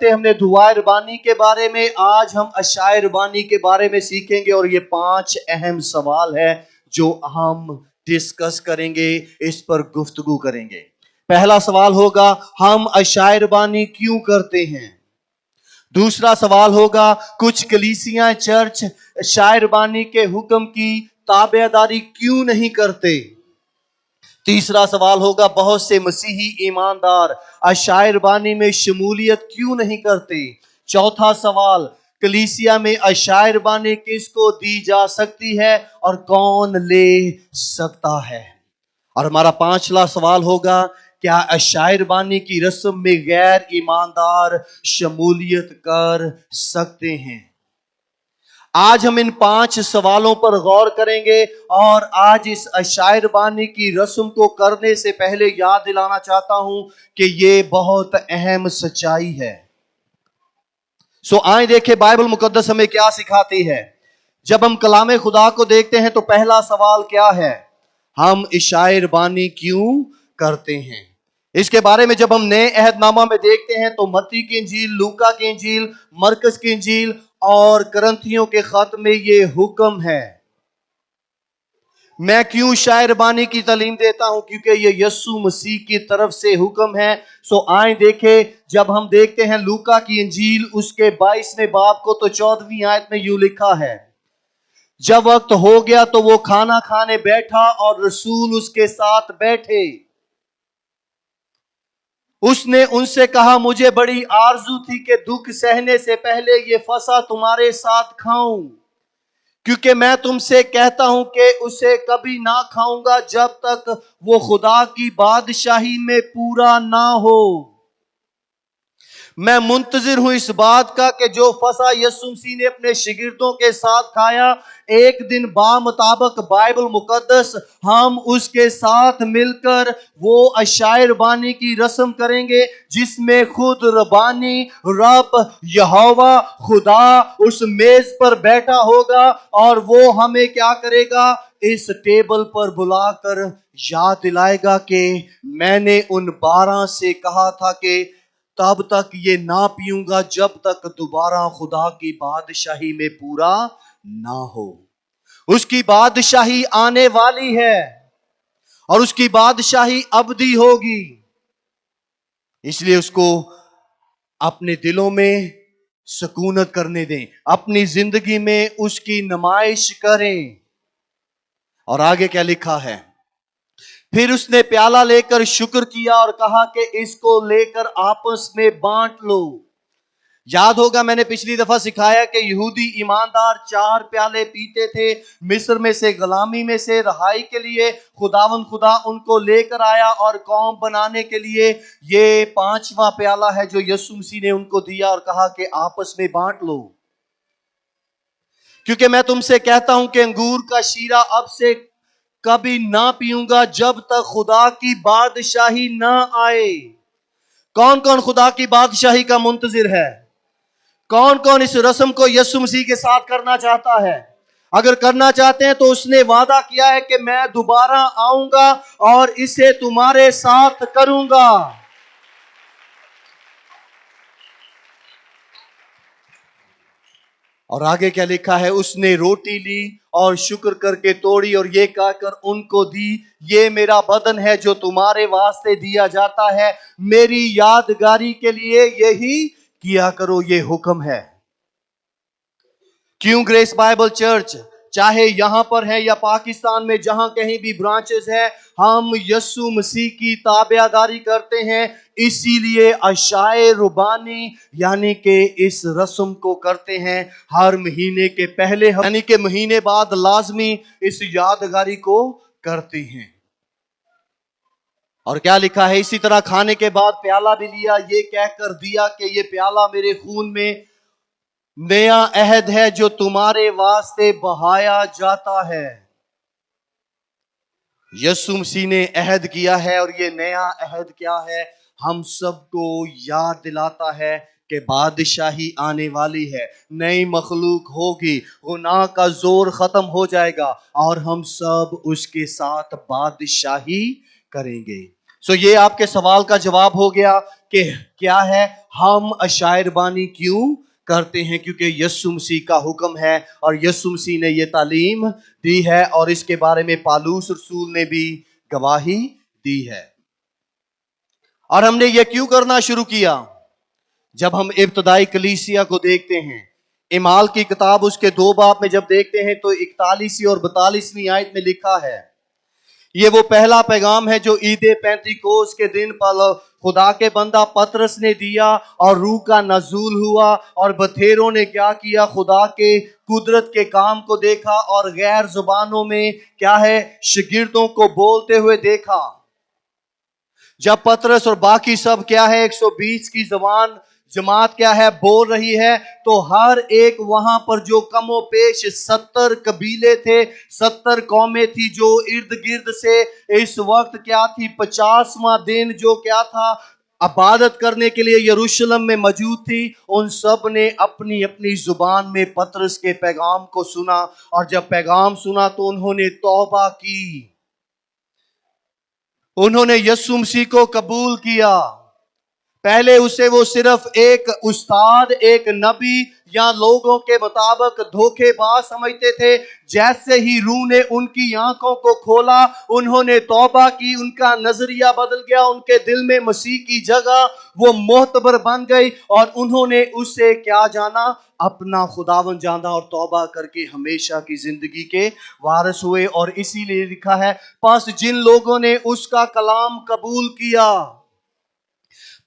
हमने दुआए रबानी के बारे में, आज हम अशाए रबानी के बारे में सीखेंगे और ये 5 अहम सवाल है जो हम डिस्कस करेंगे, इस पर गुफ्तगू करेंगे। पहला सवाल होगा, हम अशाए रबानी क्यों करते हैं। दूसरा सवाल होगा, कुछ कलीसियां चर्च अशाए रबानी के हुक्म की ताबेदारी क्यों नहीं करते। तीसरा सवाल होगा, बहुत से मसीही ईमानदार अशाए रबानी में शमूलियत क्यों नहीं करते। चौथा सवाल, कलीसिया में अशाए रबानी किसको दी जा सकती है और कौन ले सकता है। और हमारा पांचवा सवाल होगा, क्या अशाए रबानी की रस्म में गैर ईमानदार शमूलियत कर सकते हैं। आज हम इन 5 सवालों पर गौर करेंगे और आज इस अशाए रबानी की रस्म को करने से पहले याद दिलाना चाहता हूं कि ये बहुत अहम सच्चाई है। आइए देखें बाइबल मुकद्दस हमें क्या सिखाती है। जब हम कलामे खुदा को देखते हैं तो पहला सवाल क्या है, हम अशाए रबानी क्यों करते हैं। इसके बारे में जब हम नए अहदनामा में देखते हैं तो मत्ती की इंजील, लूका की इंजील, मरकस की इंजील और करंथियों के खत में ये हुक्म है। मैं क्यों अशाए रबानी की तालीम देता हूं, क्योंकि ये यीशु मसीह की तरफ से हुक्म है। आए देखें, जब हम देखते हैं लूका की इंजील उसके 22वें बाब को, तो 14वीं आयत में यूं लिखा है, जब वक्त हो गया तो वो खाना खाने बैठा और रसूल उसके साथ बैठे। उसने उनसे कहा, मुझे बड़ी आरजू थी कि दुख सहने से पहले ये फसा तुम्हारे साथ खाऊं, क्योंकि मैं तुमसे कहता हूं कि उसे कभी ना खाऊंगा जब तक वो खुदा की बादशाही में पूरा ना हो। मैं मुंतजिर हूं इस बात का कि जो फसा यीशु मसीह ने अपने शिगिर्दों के साथ खाया, एक दिन मुताबिक बाइबल मुकद्दस हम उसके साथ मिलकर वो अशाए रबानी की रस्म करेंगे, जिसमें खुद रबानी रब यहोवा खुदा उस मेज पर बैठा होगा और वो हमें क्या करेगा, इस टेबल पर बुलाकर याद दिलाएगा कि मैंने उन 12 से कहा था कि तब तक ये ना पीऊंगा जब तक दोबारा खुदा की बादशाही में पूरा ना हो। उसकी बादशाही आने वाली है और उसकी बादशाही अबदी होगी, इसलिए उसको अपने दिलों में सुकूनत करने दें, अपनी जिंदगी में उसकी नुमाइश करें। और आगे क्या लिखा है, फिर उसने प्याला लेकर शुक्र किया और कहा कि इसको लेकर आपस में बांट लो। याद होगा मैंने पिछली दफा सिखाया कि यहूदी ईमानदार 4 प्याले पीते थे। मिस्र में से, गुलामी में से रहाई के लिए खुदा उनको लेकर आया और कौम बनाने के लिए ये 5वां प्याला है जो यीशु मसीह ने उनको दिया और कहा कि आपस में बांट लो, क्योंकि मैं तुमसे कहता हूं कि अंगूर का शीरा अब से कभी ना पीऊंगा जब तक खुदा की बादशाही ना आए। कौन कौन खुदा की बादशाही का मुंतजिर है, कौन कौन इस रस्म को यीशु मसीह के साथ करना चाहता है। अगर करना चाहते हैं तो उसने वादा किया है कि मैं दोबारा आऊंगा और इसे तुम्हारे साथ करूंगा। और आगे क्या लिखा है, उसने रोटी ली और शुक्र करके तोड़ी और ये कहकर उनको दी, ये मेरा बदन है जो तुम्हारे वास्ते दिया जाता है, मेरी यादगारी के लिए यही किया करो। ये हुक्म है। क्यों ग्रेस बाइबल चर्च, चाहे यहां पर है या पाकिस्तान में जहां कहीं भी ब्रांचेस है, हम यीशु मसीह की ताबेदारी करते हैं, इसीलिए अशाए रबानी यानी कि इस रस्म को करते हैं हर महीने के पहले, यानी कि महीने बाद लाजमी इस यादगारी को करते हैं। और क्या लिखा है, इसी तरह खाने के बाद प्याला भी लिया, ये कहकर दिया कि ये प्याला मेरे खून में नया अहद है जो तुम्हारे वास्ते बहाया जाता है। यीशु मसीह ने अहद किया है और ये नया अहद क्या है, हम सबको याद दिलाता है कि बादशाही आने वाली है, नई मखलूक होगी, गुनाह का जोर खत्म हो जाएगा और हम सब उसके साथ बादशाही करेंगे। ये आपके सवाल का जवाब हो गया कि क्या है, हम अशायरबानी क्यों करते हैं? क्योंकि यीशु मसीह का हुक्म है और यीशु मसीह ने ये तालीम दी है और इसके बारे में पौलुस रसूल ने भी गवाही दी है। और हमने ये क्यों करना शुरू किया? जब हम इब्तदाई कलीसिया को देखते हैं, इमाल की किताब उसके 2 बाब में जब देखते हैं तो 41वीं और 42वीं आयत में लिखा है, ये वो पहला पैगाम है जो ईद पैंतीकोस के दिन पर खुदा के बंदा पतरस ने दिया और रूह का नजूल हुआ और बथेरों ने क्या किया, खुदा के कुदरत के काम को देखा और गैर जुबानों में क्या है, शागिर्दों को बोलते हुए देखा। जब पतरस और बाकी सब क्या है 120 की जमात क्या है बोल रही है, तो हर एक वहां पर जो कमो पेश 70 कबीले थे, 70 कौमें थी जो इर्द गिर्द से इस वक्त क्या थी 50वां दिन जो क्या था इबादत करने के लिए यरूशलेम में मौजूद थी, उन सब ने अपनी अपनी जुबान में पतरस के पैगाम को सुना और जब पैगाम सुना तो उन्होंने तौबा की, उन्होंने यीशु मसीह को कबूल किया। पहले उसे वो सिर्फ एक उस्ताद, एक नबी या लोगों के मुताबिक धोखेबाज समझते थे। जैसे ही रूह ने उनकी आंखों को खोला, उन्होंने तौबा की, उनका नजरिया बदल गया, उनके दिल में मसीह की जगह वो मोहतबर बन गई और उन्होंने उसे क्या जाना, अपना खुदावन जाना और तौबा करके हमेशा की जिंदगी के वारिस हुए। और इसीलिए लिखा है, बस जिन लोगों ने उसका कलाम कबूल किया,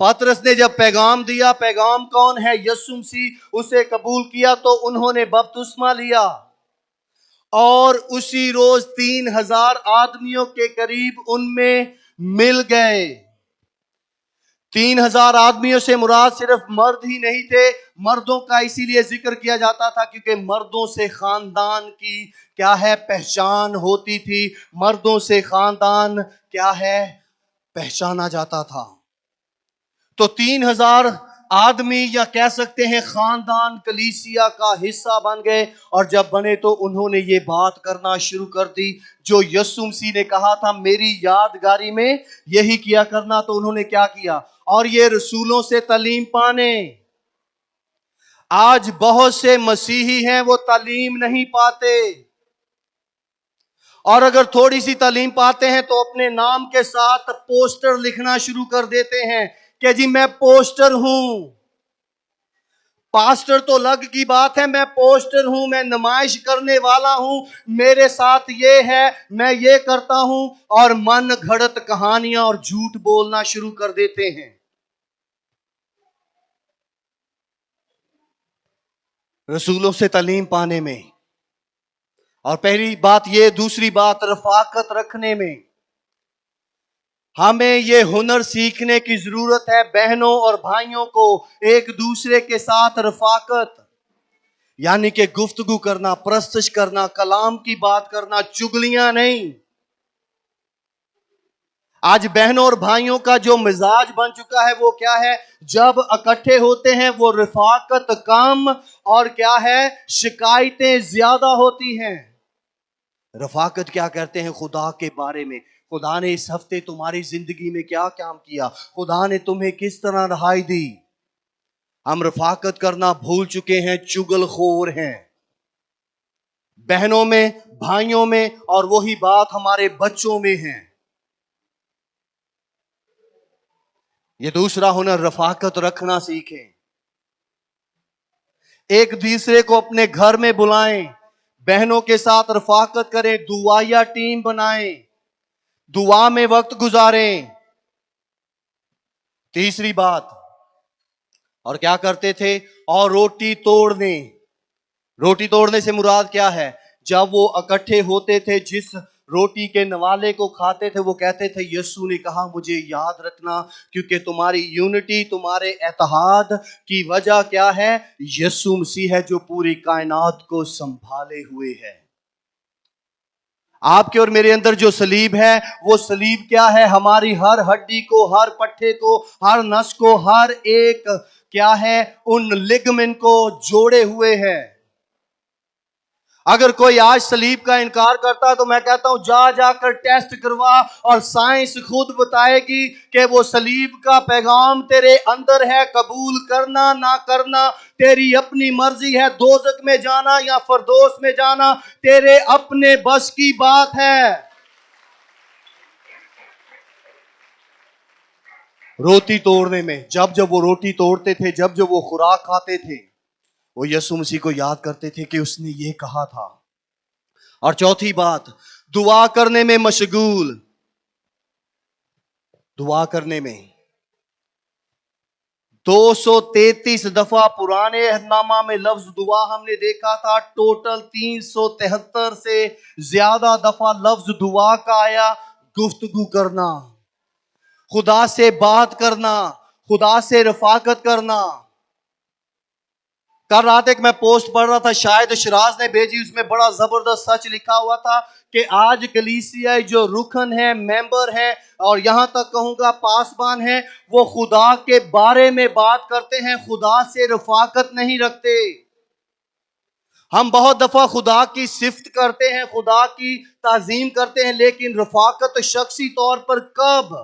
पतरस ने जब पैगाम दिया, पैगाम कौन है, यीशु मसीह, उसे कबूल किया तो उन्होंने बपतिस्मा लिया और उसी रोज 3000 आदमियों के करीब उनमें मिल गए। 3000 आदमियों से मुराद सिर्फ मर्द ही नहीं थे। मर्दों का इसीलिए जिक्र किया जाता था क्योंकि मर्दों से खानदान की क्या है पहचान होती थी, मर्दों से खानदान क्या है पहचाना जाता था। तो 3000 आदमी या कह सकते हैं खानदान कलीसिया का हिस्सा बन गए और जब बने तो उन्होंने ये बात करना शुरू कर दी जो यीशु मसीह ने कहा था मेरी यादगारी में यही किया करना। तो उन्होंने क्या किया, और ये रसूलों से तालीम पाने। आज बहुत से मसीही हैं वो तालीम नहीं पाते, और अगर थोड़ी सी तालीम पाते हैं तो अपने नाम के साथ पोस्टर लिखना शुरू कर देते हैं कि जी मैं पोस्टर हूं। पास्टर तो अलग की बात है, मैं पोस्टर हूं, मैं नुमाइश करने वाला हूं, मेरे साथ ये है, मैं ये करता हूं, और मन घड़त कहानियां और झूठ बोलना शुरू कर देते हैं। रसूलों से तालीम पाने में, और पहली बात ये, दूसरी बात रफाकत रखने में। हमें ये हुनर सीखने की जरूरत है बहनों और भाइयों को, एक दूसरे के साथ रफाकत यानी कि गुफ्तगू करना, प्रस्तश करना, कलाम की बात करना, चुगलियां नहीं। आज बहनों और भाइयों का जो मिजाज बन चुका है वो क्या है, जब इकट्ठे होते हैं वो रफाकत कम और क्या है शिकायतें ज्यादा होती हैं। रफाकत क्या कहते हैं खुदा के बारे में, खुदा ने इस हफ्ते तुम्हारी जिंदगी में क्या काम किया, खुदा ने तुम्हें किस तरह रहाई दी। हम रफाकत करना भूल चुके हैं, चुगलखोर हैं बहनों में, भाइयों में, और वही बात हमारे बच्चों में है। ये दूसरा हुनर, रफाकत रखना सीखें। एक दूसरे को अपने घर में बुलाएं, बहनों के साथ रफाकत करें, दुआया टीम बनाएं, दुआ में वक्त गुजारें। तीसरी बात, और क्या करते थे, और रोटी तोड़ने से मुराद क्या है, जब वो इकट्ठे होते थे जिस रोटी के नवाले को खाते थे वो कहते थे यीशु ने कहा मुझे याद रखना, क्योंकि तुम्हारी यूनिटी, तुम्हारे इत्तेहाद की वजह क्या है, यीशु मसीह है जो पूरी कायनात को संभाले हुए है। आपके और मेरे अंदर जो सलीब है, वो सलीब क्या है, हमारी हर हड्डी को, हर पट्टे को, हर नस को, हर एक क्या है उन लिगामेंट को जोड़े हुए है। अगर कोई आज सलीब का इनकार करता है तो मैं कहता हूं जा जाकर टेस्ट करवा, और साइंस खुद बताएगी कि वो सलीब का पैगाम तेरे अंदर है। कबूल करना ना करना तेरी अपनी मर्जी है। दोजख में जाना या फरदौस में जाना तेरे अपने बस की बात है। रोटी तोड़ने में, जब जब वो रोटी तोड़ते थे, जब जब वो खुराक खाते थे, वो यीशु मसीह को याद करते थे कि उसने ये कहा था। और चौथी बात, दुआ करने में मशगूल। दुआ करने में 233 दफा पुराने अहदनामा में लफ्ज दुआ हमने देखा था। टोटल 373 से ज्यादा दफा लफ्ज दुआ का आया। गुफ्तगू करना, खुदा से बात करना, खुदा से रफाकत करना। कल रात एक मैं पोस्ट पढ़ रहा था, शायद शिराज ने भेजी, उसमें बड़ा जबरदस्त सच लिखा हुआ था कि आज कलीसिया जो रुकन है, मेंबर है, और यहां तक कहूंगा पासबान है, वो खुदा के बारे में बात करते हैं, खुदा से रफाकत नहीं रखते। हम बहुत दफा खुदा की सिफ्त करते हैं, खुदा की ताजीम करते हैं, लेकिन रफाकत शख्सी तौर पर कब?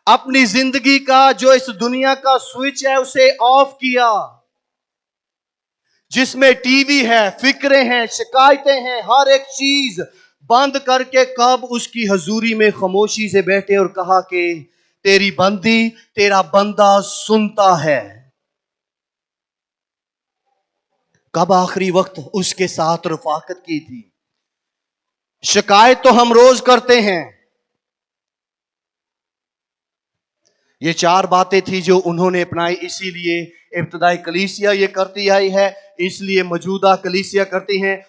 अपनी जिंदगी का जो इस दुनिया का स्विच है उसे ऑफ किया, जिसमें टीवी है, फिक्रें हैं, शिकायतें हैं, हर एक चीज बंद करके कब उसकी हजूरी में खामोशी से बैठे और कहा कि तेरी बंदी, तेरा बंदा सुनता है। कब आखिरी वक्त उसके साथ रफाकत की थी? शिकायत तो हम रोज करते हैं। ये 4 बातें थी जो उन्होंने अपनाई, इसीलिए इब्तदाई कलीसिया ये करती आई है, इसलिए मौजूदा कलीसिया करती हैं,